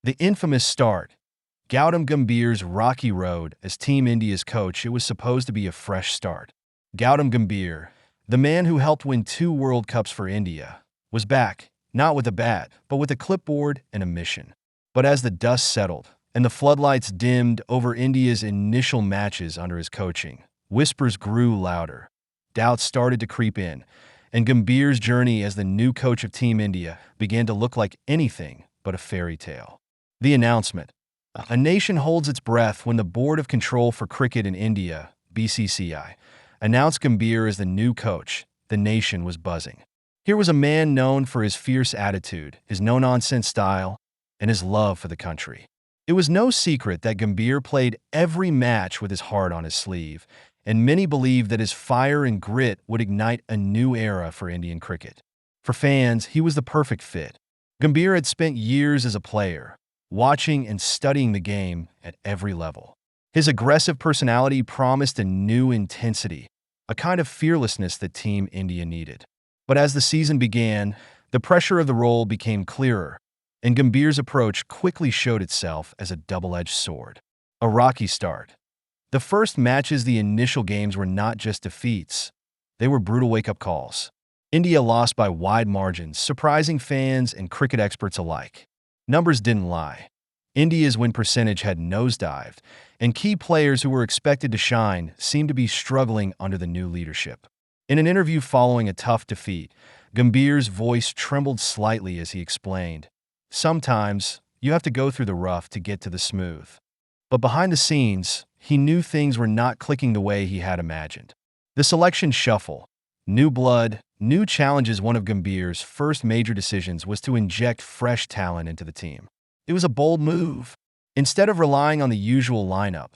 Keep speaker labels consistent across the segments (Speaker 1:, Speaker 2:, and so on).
Speaker 1: The infamous start. Gautam Gambhir's rocky road as Team India's coach, it was supposed to be a fresh start. Gautam Gambhir, the man who helped win 2 World Cups for India, was back, not with a bat, but with a clipboard and a mission. But as the dust settled and the floodlights dimmed over India's initial matches under his coaching, whispers grew louder. Doubts started to creep in, and Gambhir's journey as the new coach of Team India began to look like anything but a fairy tale. The announcement. A nation holds its breath when the Board of Control for Cricket in India, BCCI, announced Gambhir as the new coach. The nation was buzzing. Here was a man known for his fierce attitude, his no-nonsense style, and his love for the country. It was no secret that Gambhir played every match with his heart on his sleeve, and many believed that his fire and grit would ignite a new era for Indian cricket. For fans, he was the perfect fit. Gambhir had spent years as a player, watching and studying the game at every level. His aggressive personality promised a new intensity, a kind of fearlessness that Team India needed. But as the season began, the pressure of the role became clearer, and Gambhir's approach quickly showed itself as a double-edged sword. A rocky start. The first matches, the initial games, were not just defeats. They were brutal wake-up calls. India lost by wide margins, surprising fans and cricket experts alike. Numbers didn't lie. India's win percentage had nosedived, and key players who were expected to shine seemed to be struggling under the new leadership. In an interview following a tough defeat, Gambhir's voice trembled slightly as he explained, "Sometimes you have to go through the rough to get to the smooth." But behind the scenes, he knew things were not clicking the way he had imagined. The selection shuffle. New blood, new challenges. One of Gambhir's first major decisions was to inject fresh talent into the team. It was a bold move. Instead of relying on the usual lineup,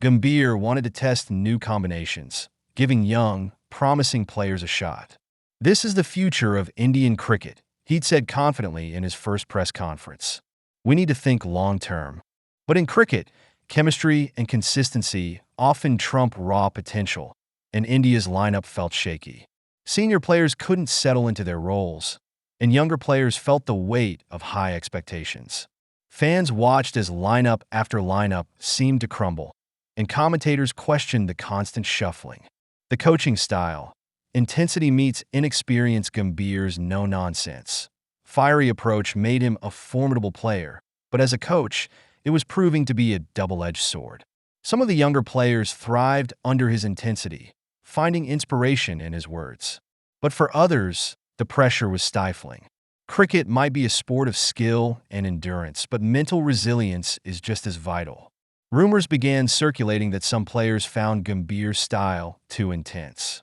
Speaker 1: Gambhir wanted to test new combinations, giving young, promising players a shot. "This is the future of Indian cricket," he'd said confidently in his first press conference. "We need to think long-term." But in cricket, chemistry and consistency often trump raw potential, and India's lineup felt shaky. Senior players couldn't settle into their roles, and younger players felt the weight of high expectations. Fans watched as lineup after lineup seemed to crumble, and commentators questioned the constant shuffling. The coaching style. Intensity meets inexperience. Gambhir's no-nonsense, fiery approach made him a formidable player, but as a coach, it was proving to be a double-edged sword. Some of the younger players thrived under his intensity, finding inspiration in his words. But for others, the pressure was stifling. Cricket might be a sport of skill and endurance, but mental resilience is just as vital. Rumors began circulating that some players found Gambhir's style too intense.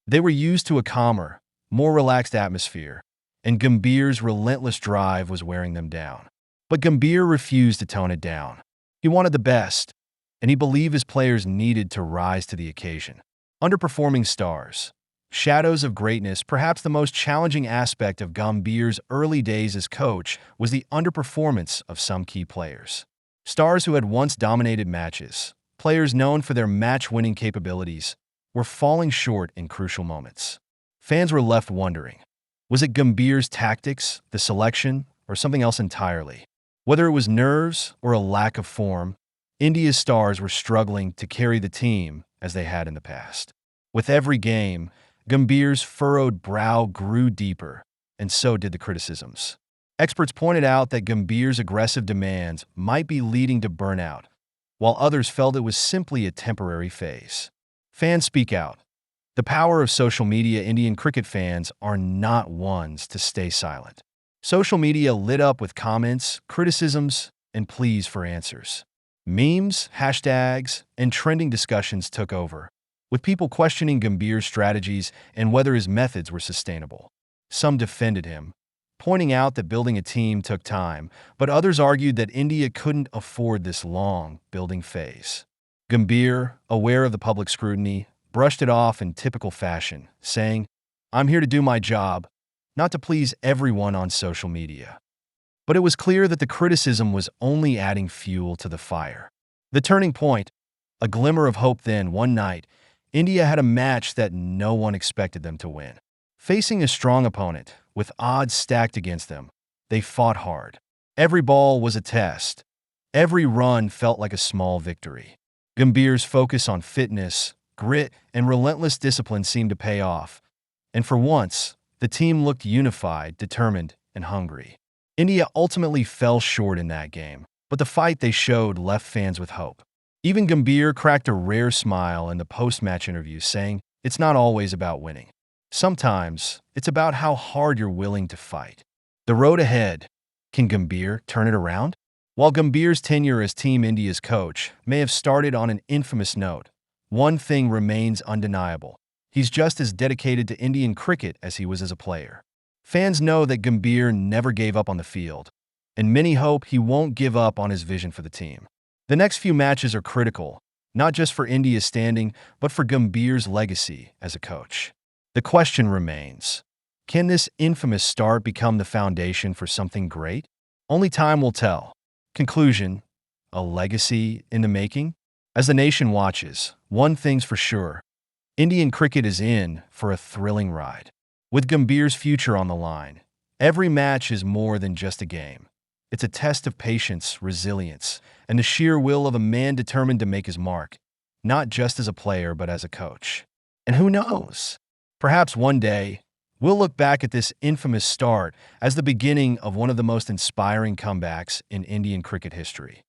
Speaker 1: They were used to a calmer, more relaxed atmosphere, and Gambhir's relentless drive was wearing them down. But Gambhir refused to tone it down. He wanted the best, and he believed his players needed to rise to the occasion. Underperforming stars. Shadows of greatness. Perhaps the most challenging aspect of Gambhir's early days as coach was the underperformance of some key players. Stars who had once dominated matches, players known for their match-winning capabilities, were falling short in crucial moments. Fans were left wondering, was it Gambhir's tactics, the selection, or something else entirely? Whether it was nerves or a lack of form, India's stars were struggling to carry the team as they had in the past. With every game, Gambhir's furrowed brow grew deeper, and so did the criticisms. Experts pointed out that Gambhir's aggressive demands might be leading to burnout, while others felt it was simply a temporary phase. Fans speak out. The power of social media. Indian cricket fans are not ones to stay silent. Social media lit up with comments, criticisms, and pleas for answers. Memes, hashtags, and trending discussions took over, with people questioning Gambhir's strategies and whether his methods were sustainable. Some defended him, pointing out that building a team took time, but others argued that India couldn't afford this long building phase. Gambhir, aware of the public scrutiny, brushed it off in typical fashion, saying, "I'm here to do my job, not to please everyone on social media." But it was clear that the criticism was only adding fuel to the fire. The turning point, a glimmer of hope. Then, one night, India had a match that no one expected them to win. Facing a strong opponent, with odds stacked against them, they fought hard. Every ball was a test. Every run felt like a small victory. Gambhir's focus on fitness, grit, and relentless discipline seemed to pay off. And for once, the team looked unified, determined, and hungry. India ultimately fell short in that game, but the fight they showed left fans with hope. Even Gambhir cracked a rare smile in the post-match interview, saying, "It's not always about winning. Sometimes, it's about how hard you're willing to fight." The road ahead. Can Gambhir turn it around? While Gambhir's tenure as Team India's coach may have started on an infamous note, one thing remains undeniable. He's just as dedicated to Indian cricket as he was as a player. Fans know that Gambhir never gave up on the field, and many hope he won't give up on his vision for the team. The next few matches are critical, not just for India's standing, but for Gambhir's legacy as a coach. The question remains, can this infamous start become the foundation for something great? Only time will tell. Conclusion, a legacy in the making? As the nation watches, one thing's for sure. Indian cricket is in for a thrilling ride. With Gambhir's future on the line, every match is more than just a game. It's a test of patience, resilience, and the sheer will of a man determined to make his mark, not just as a player, but as a coach. And who knows? Perhaps one day, we'll look back at this infamous start as the beginning of one of the most inspiring comebacks in Indian cricket history.